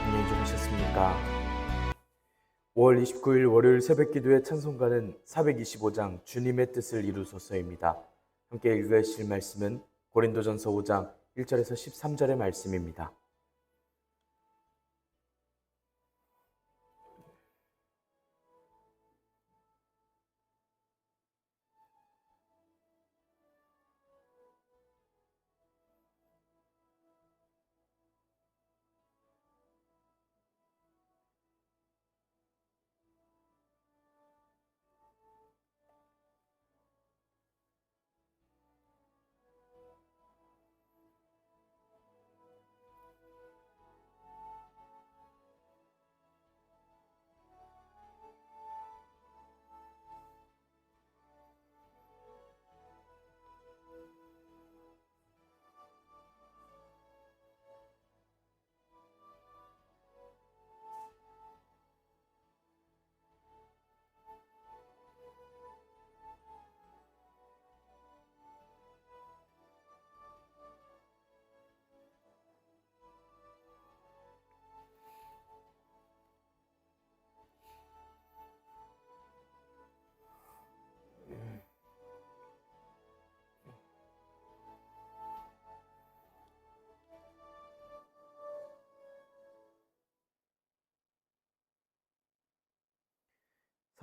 안녕히 주무셨습니까? 5월 29일 월요일 새벽기도의 찬송가는 425장 주님의 뜻을 이루소서입니다. 함께 읽으실 말씀은 고린도전서 5장 1절에서 13절의 말씀입니다.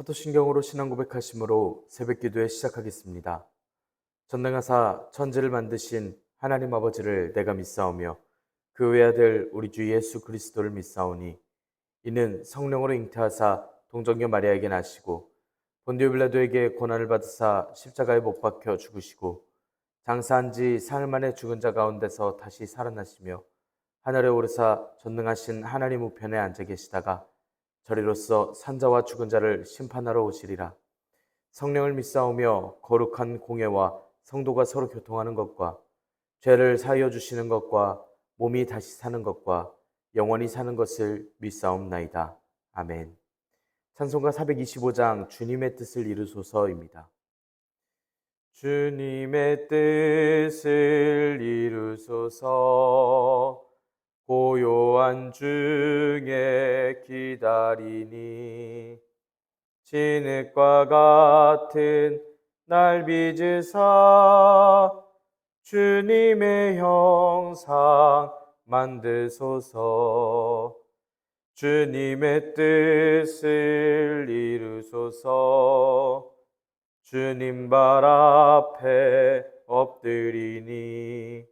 사도신경으로 신앙 고백하심으로 새벽기도에 시작하겠습니다. 전능하사 천지를 만드신 하나님 아버지를 내가 믿사오며 그 외아들 우리 주 예수 그리스도를 믿사오니 이는 성령으로 잉태하사 동정녀 마리아에게 나시고 본디오 빌라도에게 고난을 받으사 십자가에 못 박혀 죽으시고 장사한 지 사흘 만에 죽은 자 가운데서 다시 살아나시며 하늘에 오르사 전능하신 하나님 우편에 앉아 계시다가 저리로서 산자와 죽은 자를 심판하러 오시리라. 성령을 믿사오며 거룩한 공예와 성도가 서로 교통하는 것과 죄를 사하여 주시는 것과 몸이 다시 사는 것과 영원히 사는 것을 믿사옵나이다. 아멘. 찬송가 425장 주님의 뜻을 이루소서입니다. 주님의 뜻을 이루소서. 고요한 중에 기다리니 진흙과 같은 날 빚으사 주님의 형상 만드소서. 주님의 뜻을 이루소서. 주님 발 앞에 엎드리니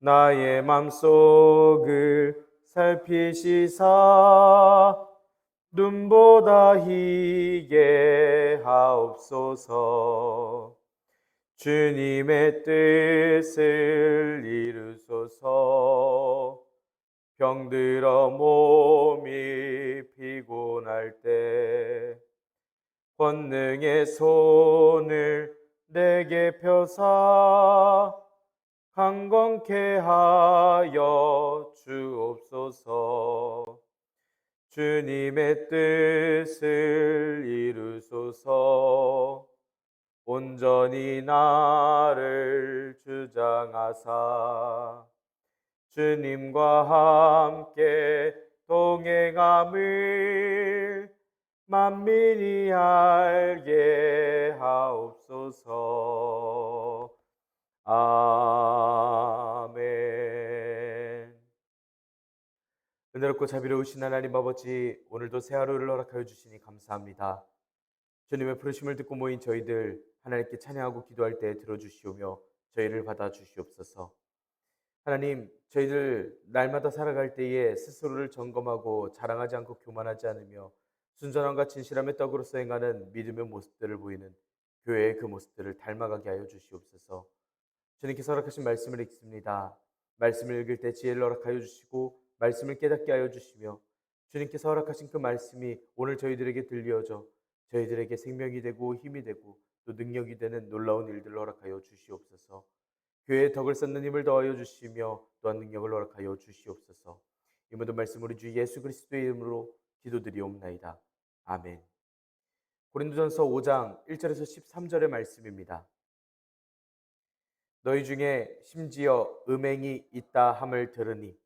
나의 맘속을 살피시사 눈보다 희게 하옵소서. 주님의 뜻을 이루소서. 병들어 몸이 피곤할 때 권능의 손을 내게 펴사 강건케 하여 주옵소서. 주님의 뜻을 이루소서. 온전히 나를 주장하사 주님과 함께 동행함을 만민이 알게 하옵소서. 아멘. 은혜롭고 자비로우신 하나님 아버지, 오늘도 새 하루를 허락하여 주시니 감사합니다. 주님의 부르심을 듣고 모인 저희들 하나님께 찬양하고 기도할 때 들어주시오며 저희를 받아주시옵소서. 하나님, 저희들 날마다 살아갈 때에 스스로를 점검하고 자랑하지 않고 교만하지 않으며 순전함과 진실함의 떡으로서 행하는 믿음의 모습들을 보이는 교회의 그 모습들을 닮아가게 하여 주시옵소서. 주님께서 허락하신 말씀을 읽습니다. 말씀을 읽을 때 지혜를 허락하여 주시고 말씀을 깨닫게 하여 주시며 주님께서 허락하신 그 말씀이 오늘 저희들에게 들려져 저희들에게 생명이 되고 힘이 되고 또 능력이 되는 놀라운 일들을 허락하여 주시옵소서. 교회의 덕을 쌓는 힘을 더하여 주시며 또한 능력을 허락하여 주시옵소서. 이 모든 말씀 우리 주 예수 그리스도의 이름으로 기도드리옵나이다. 아멘. 고린도전서 5장 1절에서 13절의 말씀입니다. 너희 중에 심지어 음행이 있다 함을 들으니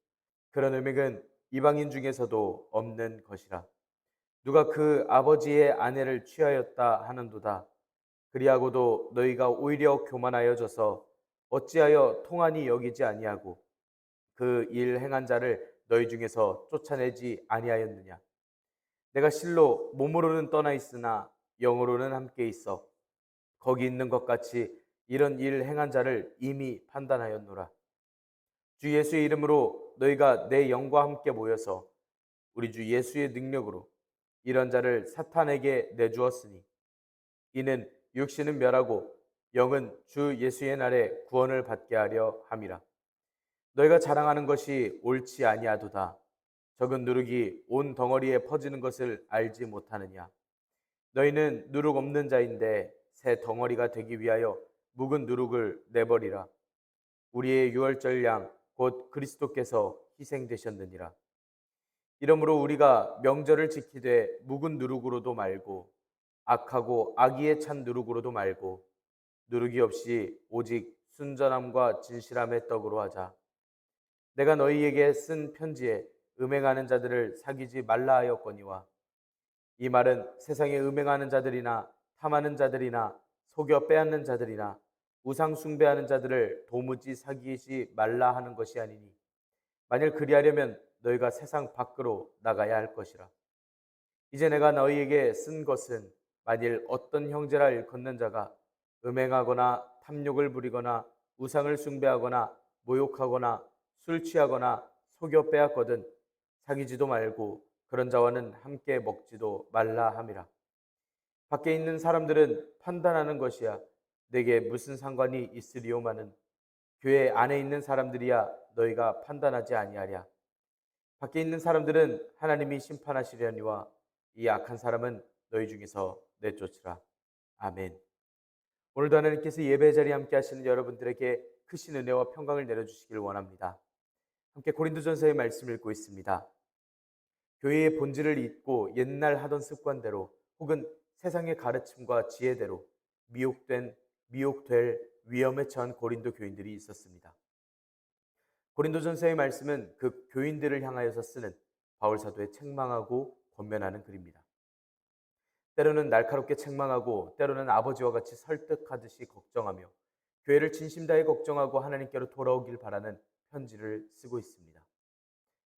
그런 음행은 이방인 중에서도 없는 것이라. 누가 그 아버지의 아내를 취하였다 하는도다. 그리하고도 너희가 오히려 교만하여져서 어찌하여 통한이 여기지 아니하고 그 일 행한 자를 너희 중에서 쫓아내지 아니하였느냐. 내가 실로 몸으로는 떠나 있으나 영으로는 함께 있어 거기 있는 것 같이 이런 일 행한 자를 이미 판단하였노라. 주 예수의 이름으로 너희가 내 영과 함께 모여서 우리 주 예수의 능력으로 이런 자를 사탄에게 내주었으니 이는 육신은 멸하고 영은 주 예수의 날에 구원을 받게 하려 함이라. 너희가 자랑하는 것이 옳지 아니하도다. 적은 누룩이 온 덩어리에 퍼지는 것을 알지 못하느냐. 너희는 누룩 없는 자인데 새 덩어리가 되기 위하여 묵은 누룩을 내버리라. 우리의 유월절 양 곧 그리스도께서 희생되셨느니라. 이러므로 우리가 명절을 지키되 묵은 누룩으로도 말고 악하고 악의에 찬 누룩으로도 말고 누룩이 없이 오직 순전함과 진실함의 떡으로 하자. 내가 너희에게 쓴 편지에 음행하는 자들을 사귀지 말라 하였거니와 이 말은 세상에 음행하는 자들이나 탐하는 자들이나 속여 빼앗는 자들이나 우상 숭배하는 자들을 도무지 사귀지 말라 하는 것이 아니니 만일 그리하려면 너희가 세상 밖으로 나가야 할 것이라. 이제 내가 너희에게 쓴 것은 만일 어떤 형제라 일컫는 자가 음행하거나 탐욕을 부리거나 우상을 숭배하거나 모욕하거나 술 취하거나 속여 빼앗거든 사귀지도 말고 그런 자와는 함께 먹지도 말라 함이라. 밖에 있는 사람들은 판단하는 것이야 내게 무슨 상관이 있으리오마는 교회 안에 있는 사람들이야 너희가 판단하지 아니하랴. 밖에 있는 사람들은 하나님이 심판하시려니와 이 악한 사람은 너희 중에서 내쫓으라. 아멘. 오늘도 하나님께서 예배 자리에 함께 하시는 여러분들에게 크신 은혜와 평강을 내려주시길 원합니다. 함께 고린도전서의 말씀을 읽고 있습니다. 교회의 본질을 잊고 옛날 하던 습관대로 혹은 세상의 가르침과 지혜대로 미혹될 위험에 처한 고린도 교인들이 있었습니다. 고린도전서의 말씀은 그 교인들을 향하여서 쓰는 바울 사도의 책망하고 권면하는 글입니다. 때로는 날카롭게 책망하고 때로는 아버지와 같이 설득하듯이 걱정하며 교회를 진심 다해 걱정하고 하나님께로 돌아오길 바라는 편지를 쓰고 있습니다.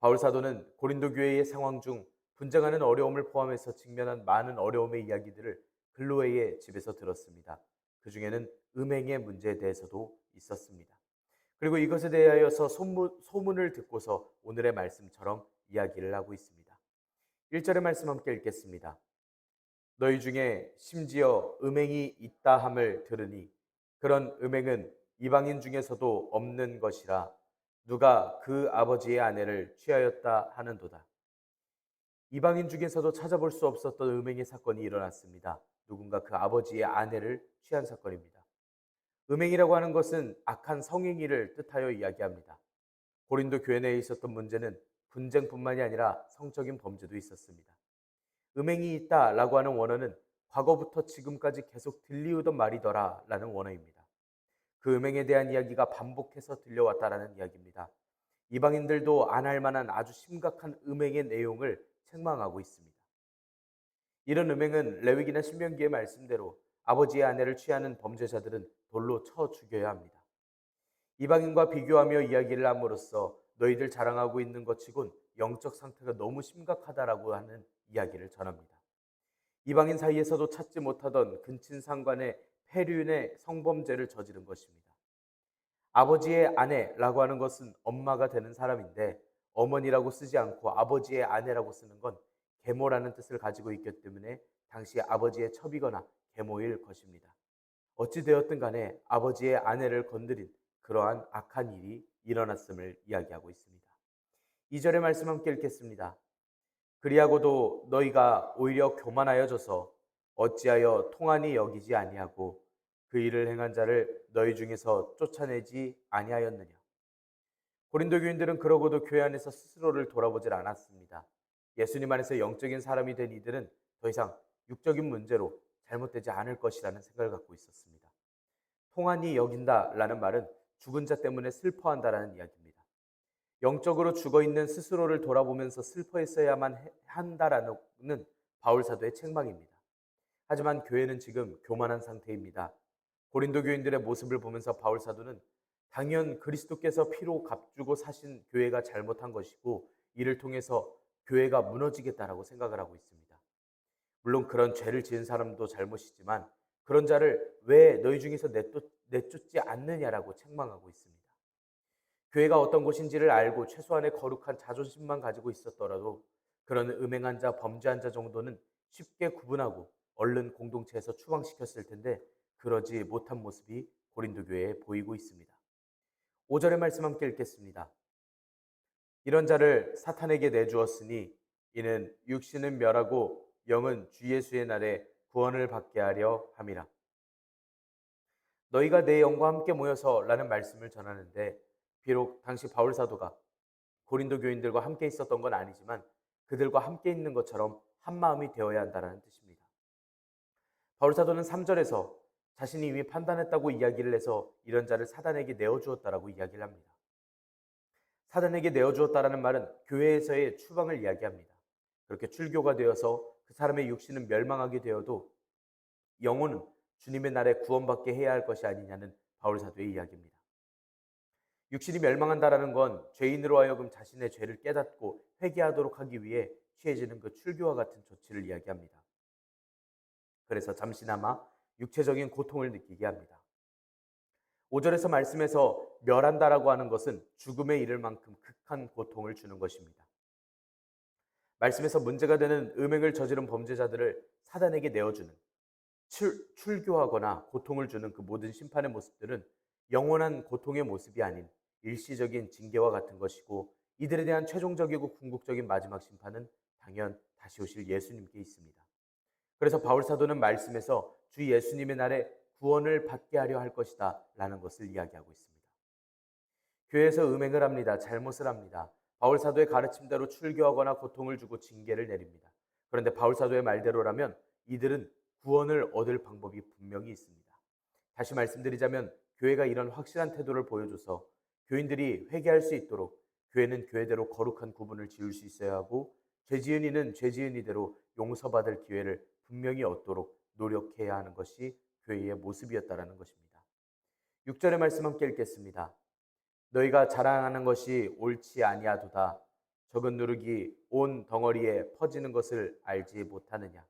바울 사도는 고린도 교회의 상황 중 분쟁하는 어려움을 포함해서 직면한 많은 어려움의 이야기들을 글로에의 집에서 들었습니다. 그 중에는 음행의 문제에 대해서도 있었습니다. 그리고 이것에 대하여서 소문을 듣고서 오늘의 말씀처럼 이야기를 하고 있습니다. 1절의 말씀 함께 읽겠습니다. 너희 중에 심지어 음행이 있다 함을 들으니 그런 음행은 이방인 중에서도 없는 것이라 누가 그 아버지의 아내를 취하였다 하는도다. 이방인 중에서도 찾아볼 수 없었던 음행의 사건이 일어났습니다. 누군가 그 아버지의 아내를 취한 사건입니다. 음행이라고 하는 것은 악한 성행위를 뜻하여 이야기합니다. 고린도 교회 내에 있었던 문제는 분쟁뿐만이 아니라 성적인 범죄도 있었습니다. 음행이 있다라고 하는 원어는 과거부터 지금까지 계속 들리우던 말이더라라는 원어입니다. 그 음행에 대한 이야기가 반복해서 들려왔다라는 이야기입니다. 이방인들도 안 할 만한 아주 심각한 음행의 내용을 책망하고 있습니다. 이런 음행은 레위기나 신명기의 말씀대로 아버지의 아내를 취하는 범죄자들은 돌로 쳐 죽여야 합니다. 이방인과 비교하며 이야기를 함으로써 너희들 자랑하고 있는 것치곤 영적 상태가 너무 심각하다라고 하는 이야기를 전합니다. 이방인 사이에서도 찾지 못하던 근친상간의 폐륜의 성범죄를 저지른 것입니다. 아버지의 아내라고 하는 것은 엄마가 되는 사람인데 어머니라고 쓰지 않고 아버지의 아내라고 쓰는 건 계모라는 뜻을 가지고 있기 때문에 당시 아버지의 첩이거나 계모일 것입니다. 어찌되었든 간에 아버지의 아내를 건드린 그러한 악한 일이 일어났음을 이야기하고 있습니다. 2절의 말씀 함께 읽겠습니다. 그리하고도 너희가 오히려 교만하여져서 어찌하여 통한이 여기지 아니하고 그 일을 행한 자를 너희 중에서 쫓아내지 아니하였느냐. 고린도 교인들은 그러고도 교회 안에서 스스로를 돌아보질 않았습니다. 예수님 안에서 영적인 사람이 된 이들은 더 이상 육적인 문제로 잘못되지 않을 것이라는 생각을 갖고 있었습니다. 통한이 여긴다라는 말은 죽은 자 때문에 슬퍼한다라는 이야기입니다. 영적으로 죽어 있는 스스로를 돌아보면서 슬퍼했어야만 한다라는 바울 사도의 책망입니다. 하지만 교회는 지금 교만한 상태입니다. 고린도 교인들의 모습을 보면서 바울 사도는 당연 그리스도께서 피로 값주고 사신 교회가 잘못한 것이고 이를 통해서 교회가 무너지겠다라고 생각을 하고 있습니다. 물론 그런 죄를 지은 사람도 잘못이지만 그런 자를 왜 너희 중에서 내쫓지 않느냐라고 책망하고 있습니다. 교회가 어떤 곳인지를 알고 최소한의 거룩한 자존심만 가지고 있었더라도 그런 음행한 자, 범죄한 자 정도는 쉽게 구분하고 얼른 공동체에서 추방시켰을 텐데 그러지 못한 모습이 고린도 교회에 보이고 있습니다. 5절의 말씀 함께 읽겠습니다. 이런 자를 사탄에게 내주었으니 이는 육신은 멸하고 영은 주 예수의 날에 구원을 받게 하려 함이라. 너희가 내 영과 함께 모여서 라는 말씀을 전하는데 비록 당시 바울 사도가 고린도 교인들과 함께 있었던 건 아니지만 그들과 함께 있는 것처럼 한 마음이 되어야 한다는 뜻입니다. 바울 사도는 3절에서 자신이 이미 판단했다고 이야기를 해서 이런 자를 사단에게 내어주었다라고 이야기를 합니다. 사단에게 내어주었다라는 말은 교회에서의 추방을 이야기합니다. 그렇게 출교가 되어서 그 사람의 육신은 멸망하게 되어도 영혼은 주님의 날에 구원받게 해야 할 것이 아니냐는 바울 사도의 이야기입니다. 육신이 멸망한다라는 건 죄인으로 하여금 자신의 죄를 깨닫고 회개하도록 하기 위해 취해지는 그 출교와 같은 조치를 이야기합니다. 그래서 잠시나마 육체적인 고통을 느끼게 합니다. 5절에서 말씀에서 멸한다라고 하는 것은 죽음에 이를 만큼 극한 고통을 주는 것입니다. 말씀에서 문제가 되는 음행을 저지른 범죄자들을 사단에게 내어주는 출교하거나 고통을 주는 그 모든 심판의 모습들은 영원한 고통의 모습이 아닌 일시적인 징계와 같은 것이고 이들에 대한 최종적이고 궁극적인 마지막 심판은 당연 다시 오실 예수님께 있습니다. 그래서 바울 사도는 말씀에서 주 예수님의 날에 구원을 받게 하려 할 것이다 라는 것을 이야기하고 있습니다. 교회에서 음행을 합니다. 잘못을 합니다. 바울 사도의 가르침대로 출교하거나 고통을 주고 징계를 내립니다. 그런데 바울 사도의 말대로라면 이들은 구원을 얻을 방법이 분명히 있습니다. 다시 말씀드리자면 교회가 이런 확실한 태도를 보여줘서 교인들이 회개할 수 있도록 교회는 교회대로 거룩한 구분을 지을 수 있어야 하고 죄지은 이는 죄지은 이대로 용서받을 기회를 분명히 얻도록 노력해야 하는 것이 교회의 모습이었다라는 것입니다. 6절의 말씀 함께 읽겠습니다. 너희가 자랑하는 것이 옳지 아니하도다. 적은 누룩이 온 덩어리에 퍼지는 것을 알지 못하느냐.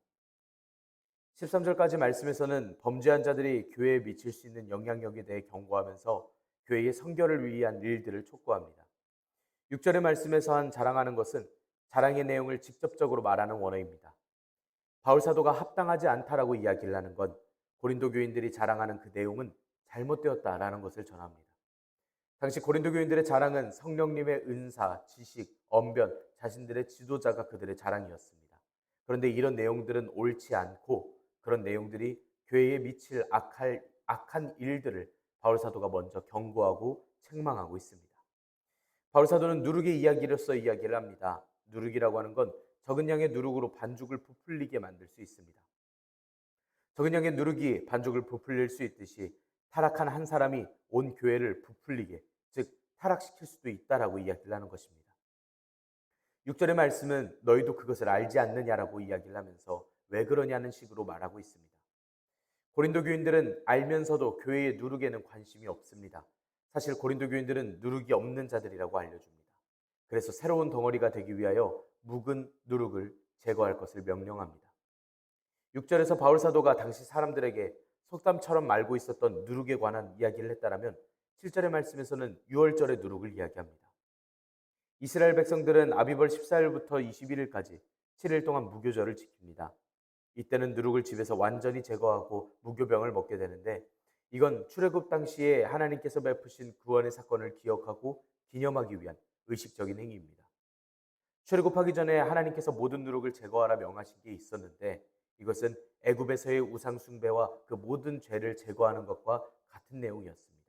13절까지 말씀에서는 범죄한 자들이 교회에 미칠 수 있는 영향력에 대해 경고하면서 교회의 성결을 위한 일들을 촉구합니다. 6절의 말씀에서 한 자랑하는 것은 자랑의 내용을 직접적으로 말하는 원어입니다. 바울 사도가 합당하지 않다라고 이야기를 하는 건 고린도 교인들이 자랑하는 그 내용은 잘못되었다라는 것을 전합니다. 당시 고린도 교인들의 자랑은 성령님의 은사, 지식, 언변, 자신들의 지도자가 그들의 자랑이었습니다. 그런데 이런 내용들은 옳지 않고 그런 내용들이 교회에 미칠 악한 일들을 바울 사도가 먼저 경고하고 책망하고 있습니다. 바울 사도는 누룩의 이야기로서 이야기를 합니다. 누룩이라고 하는 건 적은 양의 누룩으로 반죽을 부풀리게 만들 수 있습니다. 적은 양의 누룩이 반죽을 부풀릴 수 있듯이 타락한 한 사람이 온 교회를 부풀리게, 즉 타락시킬 수도 있다라고 이야기를 하는 것입니다. 6절의 말씀은 너희도 그것을 알지 않느냐라고 이야기를 하면서 왜 그러냐는 식으로 말하고 있습니다. 고린도 교인들은 알면서도 교회의 누룩에는 관심이 없습니다. 사실 고린도 교인들은 누룩이 없는 자들이라고 알려줍니다. 그래서 새로운 덩어리가 되기 위하여 묵은 누룩을 제거할 것을 명령합니다. 6절에서 바울 사도가 당시 사람들에게 속담처럼 말고 있었던 누룩에 관한 이야기를 했다라면 7절의 말씀에서는 6월절의 누룩을 이야기합니다. 이스라엘 백성들은 아비벌 14일부터 21일까지 7일 동안 무교절을 지킵니다. 이때는 누룩을 집에서 완전히 제거하고 무교병을 먹게 되는데 이건 출애굽 당시에 하나님께서 베푸신 구원의 사건을 기억하고 기념하기 위한 의식적인 행위입니다. 출애굽하기 전에 하나님께서 모든 누룩을 제거하라 명하신 게 있었는데 이것은 애굽에서의 우상 숭배와 그 모든 죄를 제거하는 것과 같은 내용이었습니다.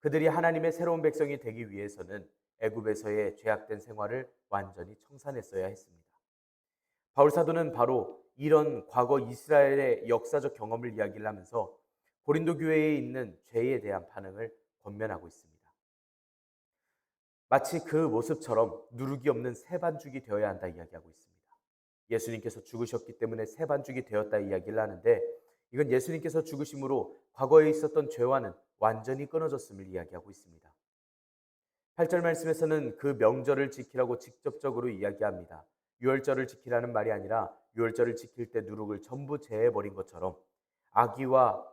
그들이 하나님의 새로운 백성이 되기 위해서는 애굽에서의 죄악된 생활을 완전히 청산했어야 했습니다. 바울 사도는 바로 이런 과거 이스라엘의 역사적 경험을 이야기를 하면서 고린도 교회에 있는 죄에 대한 반응을 권면하고 있습니다. 마치 그 모습처럼 누룩이 없는 새 반죽이 되어야 한다 이야기하고 있습니다. 예수님께서 죽으셨기 때문에 새 반죽이 되었다 이야기를 하는데, 이건 예수님께서 죽으심으로 과거에 있었던 죄와는 완전히 끊어졌음을 이야기하고 있습니다. 8절 말씀에서는 그 명절을 지키라고 직접적으로 이야기합니다. 유월절을 지키라는 말이 아니라 유월절을 지킬 때 누룩을 전부 제해버린 것처럼 악의와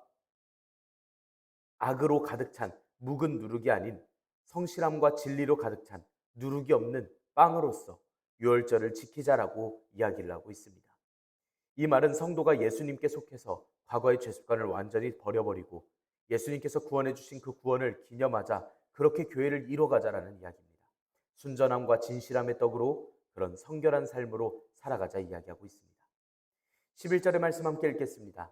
악으로 가득 찬 묵은 누룩이 아닌 성실함과 진리로 가득 찬 누룩이 없는 빵으로서 유월절을 지키자라고 이야기를 하고 있습니다. 이 말은 성도가 예수님께 속해서 과거의 죄습관을 완전히 버려버리고 예수님께서 구원해 주신 그 구원을 기념하자, 그렇게 교회를 이뤄가자라는 이야기입니다. 순전함과 진실함의 떡으로 그런 성결한 삶으로 살아가자 이야기하고 있습니다. 11절의 말씀 함께 읽겠습니다.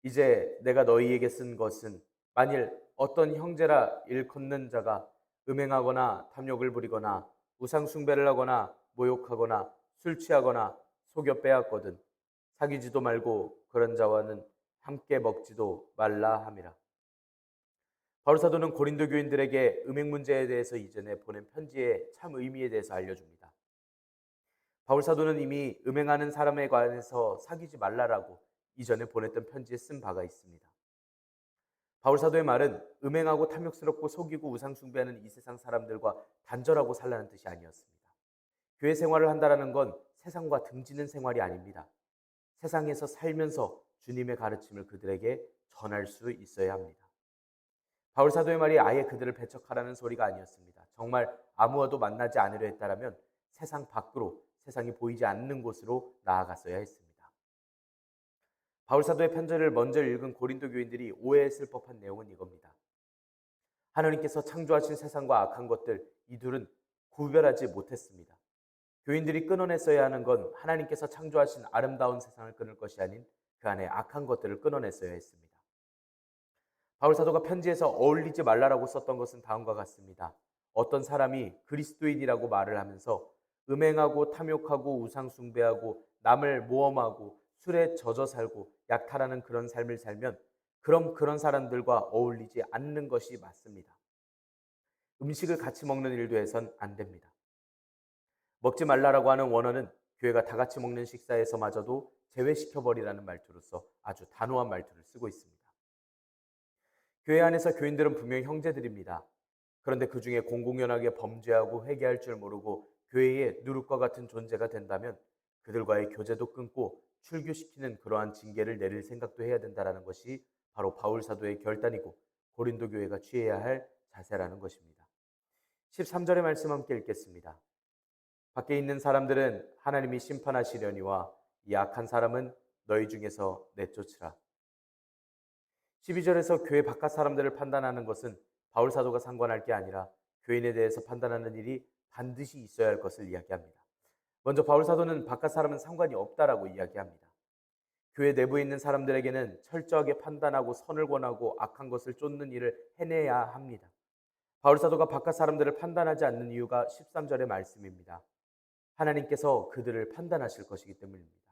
이제 내가 너희에게 쓴 것은 만일 어떤 형제라 일컫는 자가 음행하거나 탐욕을 부리거나 우상 숭배를 하거나 모욕하거나 술 취하거나 속여 빼앗거든 사귀지도 말고 그런 자와는 함께 먹지도 말라 함이라. 바울 사도는 고린도 교인들에게 음행 문제에 대해서 이전에 보낸 편지의 참 의미에 대해서 알려줍니다. 바울 사도는 이미 음행하는 사람에 관해서 사귀지 말라라고 이전에 보냈던 편지에 쓴 바가 있습니다. 바울 사도의 말은 음행하고 탐욕스럽고 속이고 우상 숭배하는 이 세상 사람들과 단절하고 살라는 뜻이 아니었습니다. 교회 생활을 한다는 건 세상과 등지는 생활이 아닙니다. 세상에서 살면서 주님의 가르침을 그들에게 전할 수 있어야 합니다. 바울 사도의 말이 아예 그들을 배척하라는 소리가 아니었습니다. 정말 아무와도 만나지 않으려 했다라면 세상 밖으로, 세상이 보이지 않는 곳으로 나아갔어야 했습니다. 바울 사도의 편지를 먼저 읽은 고린도 교인들이 오해했을 법한 내용은 이겁니다. 하나님께서 창조하신 세상과 악한 것들, 이 둘은 구별하지 못했습니다. 교인들이 끊어냈어야 하는 건 하나님께서 창조하신 아름다운 세상을 끊을 것이 아닌 그 안에 악한 것들을 끊어냈어야 했습니다. 바울 사도가 편지에서 어울리지 말라라고 썼던 것은 다음과 같습니다. 어떤 사람이 그리스도인이라고 말을 하면서 음행하고 탐욕하고 우상 숭배하고 남을 모험하고 술에 젖어 살고 약탈하는 그런 삶을 살면 그럼 그런 사람들과 어울리지 않는 것이 맞습니다. 음식을 같이 먹는 일도 해선 안 됩니다. 먹지 말라라고 하는 원어는 교회가 다 같이 먹는 식사에서마저도 제외시켜버리라는 말투로서 아주 단호한 말투를 쓰고 있습니다. 교회 안에서 교인들은 분명히 형제들입니다. 그런데 그 중에 공공연하게 범죄하고 회개할 줄 모르고 교회의 누룩과 같은 존재가 된다면 그들과의 교제도 끊고 출교시키는 그러한 징계를 내릴 생각도 해야 된다는 것이 바로 바울 사도의 결단이고 고린도 교회가 취해야 할 자세라는 것입니다. 13절의 말씀 함께 읽겠습니다. 밖에 있는 사람들은 하나님이 심판하시려니와 이 악한 사람은 너희 중에서 내쫓으라. 12절에서 교회 바깥 사람들을 판단하는 것은 바울 사도가 상관할 게 아니라 교인에 대해서 판단하는 일이 반드시 있어야 할 것을 이야기합니다. 먼저 바울 사도는 바깥 사람은 상관이 없다라고 이야기합니다. 교회 내부에 있는 사람들에게는 철저하게 판단하고 선을 권하고 악한 것을 쫓는 일을 해내야 합니다. 바울 사도가 바깥 사람들을 판단하지 않는 이유가 13절의 말씀입니다. 하나님께서 그들을 판단하실 것이기 때문입니다.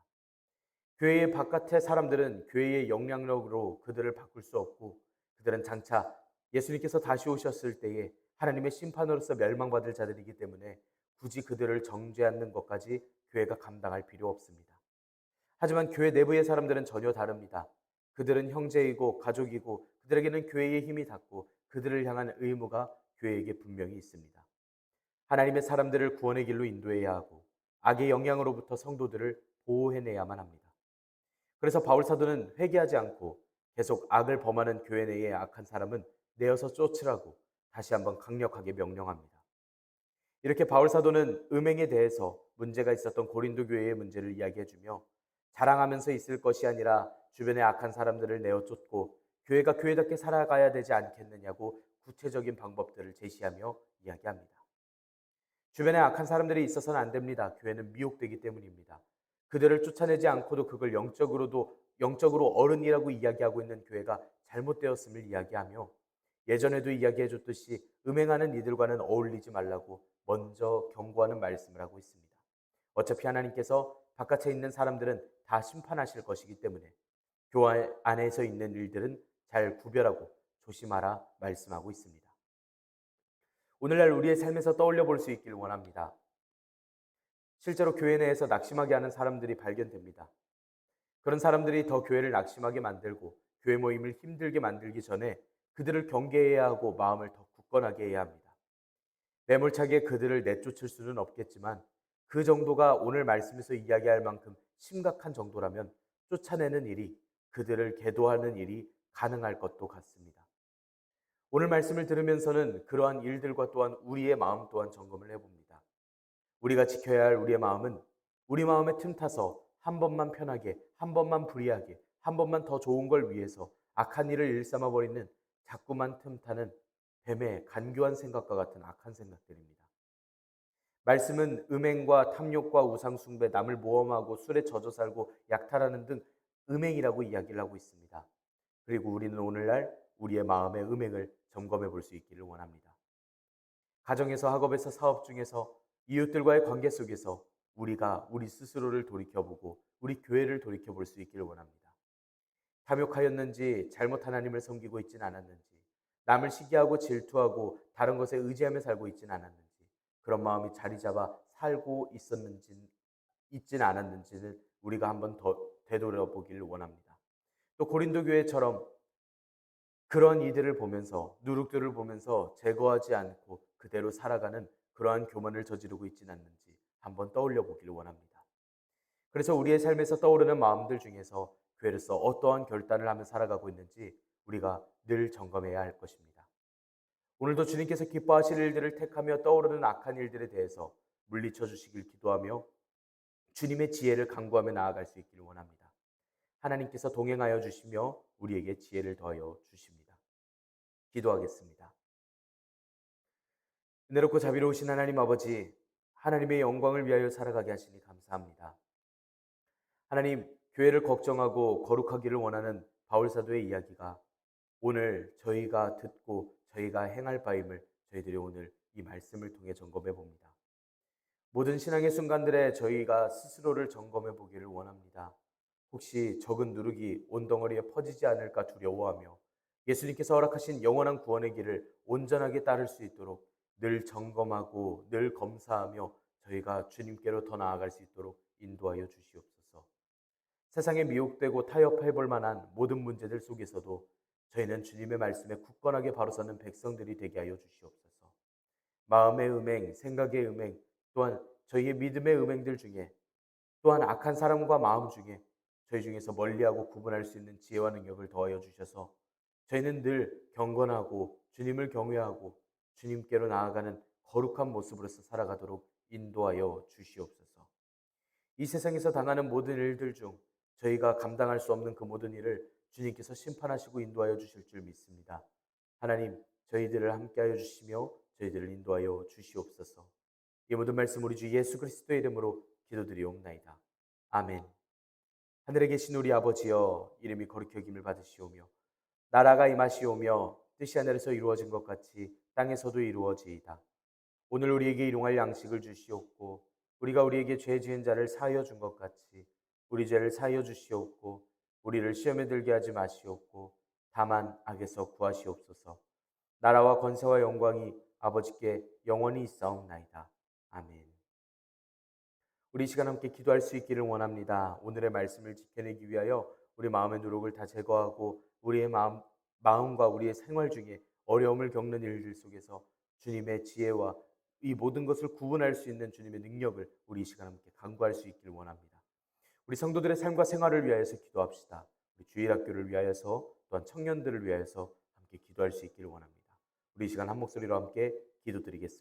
교회의 바깥의 사람들은 교회의 영향력으로 그들을 바꿀 수 없고 그들은 장차 예수님께서 다시 오셨을 때에 하나님의 심판으로서 멸망받을 자들이기 때문에 굳이 그들을 정죄하는 것까지 교회가 감당할 필요 없습니다. 하지만 교회 내부의 사람들은 전혀 다릅니다. 그들은 형제이고 가족이고 그들에게는 교회의 힘이 닿고 그들을 향한 의무가 교회에게 분명히 있습니다. 하나님의 사람들을 구원의 길로 인도해야 하고 악의 영향으로부터 성도들을 보호해내야만 합니다. 그래서 바울 사도는 회개하지 않고 계속 악을 범하는 교회 내의 악한 사람은 내어서 쫓으라고 다시 한번 강력하게 명령합니다. 이렇게 바울 사도는 음행에 대해서 문제가 있었던 고린도 교회의 문제를 이야기해주며 자랑하면서 있을 것이 아니라 주변의 악한 사람들을 내어 쫓고 교회가 교회답게 살아가야 되지 않겠느냐고 구체적인 방법들을 제시하며 이야기합니다. 주변에 악한 사람들이 있어서는 안 됩니다. 교회는 미혹되기 때문입니다. 그들을 쫓아내지 않고도 그걸 영적으로 어른이라고 이야기하고 있는 교회가 잘못되었음을 이야기하며 예전에도 이야기해 줬듯이 음행하는 이들과는 어울리지 말라고 먼저 경고하는 말씀을 하고 있습니다. 어차피 하나님께서 바깥에 있는 사람들은 다 심판하실 것이기 때문에 교회 안에서 있는 일들은 잘 구별하고 조심하라 말씀하고 있습니다. 오늘날 우리의 삶에서 떠올려 볼 수 있기를 원합니다. 실제로 교회 내에서 낙심하게 하는 사람들이 발견됩니다. 그런 사람들이 더 교회를 낙심하게 만들고 교회 모임을 힘들게 만들기 전에 그들을 경계해야 하고 마음을 더 굳건하게 해야 합니다. 매몰차게 그들을 내쫓을 수는 없겠지만 그 정도가 오늘 말씀에서 이야기할 만큼 심각한 정도라면 쫓아내는 일이, 그들을 계도하는 일이 가능할 것도 같습니다. 오늘 말씀을 들으면서는 그러한 일들과 또한 우리의 마음 또한 점검을 해봅니다. 우리가 지켜야 할 우리의 마음은 우리 마음에 틈타서 한 번만 편하게, 한 번만 불리하게, 한 번만 더 좋은 걸 위해서 악한 일을 일삼아 버리는 자꾸만 틈타는 뱀의 간교한 생각과 같은 악한 생각들입니다. 말씀은 음행과 탐욕과 우상숭배, 남을 모험하고 술에 젖어 살고 약탈하는 등 음행이라고 이야기를 하고 있습니다. 그리고 우리는 오늘날 우리의 마음의 음행을 점검해 볼 수 있기를 원합니다. 가정에서, 학업에서, 사업 중에서, 이웃들과의 관계 속에서 우리가 우리 스스로를 돌이켜보고 우리 교회를 돌이켜볼 수 있기를 원합니다. 탐욕하였는지, 잘못 하나님을 섬기고 있지는 않았는지, 남을 시기하고 질투하고 다른 것에 의지하며 살고 있지는 않았는지, 그런 마음이 자리 잡아 살고 있지는 않았는지는 우리가 한번 더 되돌아보기를 원합니다. 또 고린도 교회처럼 그런 이들을 보면서, 누룩들을 보면서 제거하지 않고 그대로 살아가는 그러한 교만을 저지르고 있지는 않는지 한번 떠올려 보기를 원합니다. 그래서 우리의 삶에서 떠오르는 마음들 중에서 교회로서 어떠한 결단을 하며 살아가고 있는지 우리가 늘 점검해야 할 것입니다. 오늘도 주님께서 기뻐하실 일들을 택하며 떠오르는 악한 일들에 대해서 물리쳐 주시길 기도하며 주님의 지혜를 간구하며 나아갈 수 있기를 원합니다. 하나님께서 동행하여 주시며 우리에게 지혜를 더하여 주십니다. 기도하겠습니다. 은혜롭고 자비로우신 하나님 아버지, 하나님의 영광을 위하여 살아가게 하시니 감사합니다. 하나님, 교회를 걱정하고 거룩하기를 원하는 바울사도의 이야기가 오늘 저희가 듣고 저희가 행할 바임을 저희들이 오늘 이 말씀을 통해 점검해 봅니다. 모든 신앙의 순간들에 저희가 스스로를 점검해 보기를 원합니다. 혹시 적은 누룩이 온 덩어리에 퍼지지 않을까 두려워하며 예수님께서 허락하신 영원한 구원의 길을 온전하게 따를 수 있도록 늘 점검하고 늘 검사하며 저희가 주님께로 더 나아갈 수 있도록 인도하여 주시옵소서. 세상에 미혹되고 타협해 볼 만한 모든 문제들 속에서도 저희는 주님의 말씀에 굳건하게 바로 서는 백성들이 되게 하여 주시옵소서. 마음의 음행, 생각의 음행, 또한 저희의 믿음의 음행들 중에 또한 악한 사람과 마음 중에 저희 중에서 멀리하고 구분할 수 있는 지혜와 능력을 더하여 주셔서 저희는 늘 경건하고 주님을 경외하고 주님께로 나아가는 거룩한 모습으로서 살아가도록 인도하여 주시옵소서. 이 세상에서 당하는 모든 일들 중 저희가 감당할 수 없는 그 모든 일을 주님께서 심판하시고 인도하여 주실 줄 믿습니다. 하나님, 저희들을 함께하여 주시며 저희들을 인도하여 주시옵소서. 이 모든 말씀 우리 주 예수 그리스도의 이름으로 기도드리옵나이다. 아멘. 하늘에 계신 우리 아버지여, 이름이 거룩히 여김을 받으시오며 나라가 임하시오며 뜻이 하늘에서 이루어진 것 같이 땅에서도 이루어지이다. 오늘 우리에게 일용할 양식을 주시옵고 우리가 우리에게 죄 지은 자를 사하여 준 것 같이 우리 죄를 사하여 주시옵고 우리를 시험에 들게 하지 마시옵고 다만 악에서 구하시옵소서. 나라와 권세와 영광이 아버지께 영원히 있사옵나이다. 아멘. 우리 이 시간 함께 기도할 수 있기를 원합니다. 오늘의 말씀을 지켜내기 위하여 우리 마음의 누룩을 다 제거하고 우리의 마음과 우리의 생활 중에 어려움을 겪는 일들 속에서 주님의 지혜와 이 모든 것을 구분할 수 있는 주님의 능력을 우리 이 시간 함께 간구할 수 있기를 원합니다. 우리 성도들의 삶과 생활을 위하여서 기도합시다. 우리 주일학교를 위하여서 또한 청년들을 위하여서 함께 기도할 수 있기를 원합니다. 우리 이 시간 한 목소리로 함께 기도드리겠습니다.